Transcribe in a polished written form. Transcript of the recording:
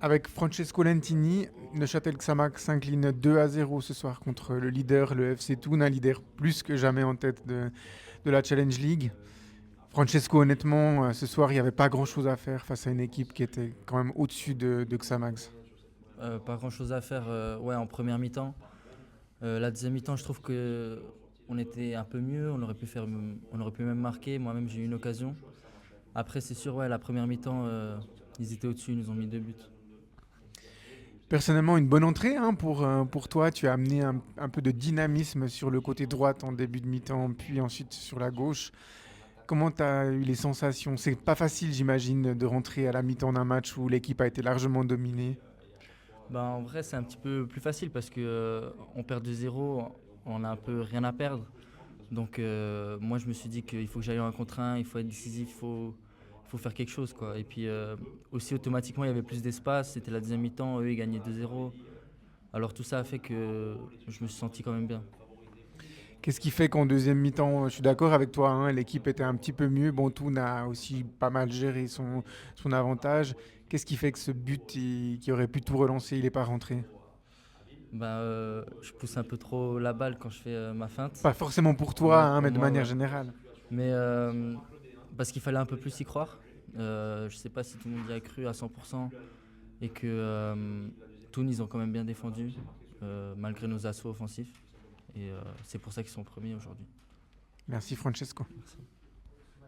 Avec Francesco Lentini, Neuchâtel Xamax s'incline 2-0 ce soir contre le leader, le FC Thun, un leader plus que jamais en tête de la Challenge League. Francesco, honnêtement, ce soir, il n'y avait pas grand-chose à faire face à une équipe qui était quand même au-dessus de Xamax. Pas grand chose à faire ouais, en première mi-temps. La deuxième mi-temps, je trouve que on était un peu mieux, on aurait pu même marquer. Moi-même, j'ai eu une occasion. Après, c'est sûr, ouais, la première mi-temps, ils étaient au-dessus, ils nous ont mis deux buts. Personnellement, une bonne entrée hein, pour toi. Tu as amené un peu de dynamisme sur le côté droite en début de mi-temps, puis ensuite sur la gauche. Comment tu as eu les sensations? C'est pas facile, j'imagine, de rentrer à la mi-temps d'un match où l'équipe a été largement dominée. Bah, en vrai, c'est un petit peu plus facile parce que on perd 2-0, on a un peu rien à perdre. Donc, moi, je me suis dit qu'il faut que j'aille en un contre un, il faut être décisif, il faut faire quelque chose, quoi. Et puis, aussi, automatiquement, il y avait plus d'espace. C'était la deuxième mi-temps, eux, ils gagnaient 2-0. Alors, tout ça a fait que je me suis senti quand même bien. Qu'est-ce qui fait qu'en deuxième mi-temps, je suis d'accord avec toi, hein, l'équipe était un petit peu mieux. Bon, Toon a aussi pas mal géré son avantage. Qu'est-ce qui fait que ce but qui aurait pu tout relancer, il n'est pas rentré? Bah, je pousse un peu trop la balle quand je fais ma feinte. Pas forcément pour toi, Ouais, hein, pour mais de moi, manière ouais. générale. Mais parce qu'il fallait un peu plus y croire. Je sais pas si tout le monde y a cru à 100% et que Toon, ils ont quand même bien défendu malgré nos assauts offensifs. Et c'est pour ça qu'ils sont premiers aujourd'hui. Merci Francesco. Merci.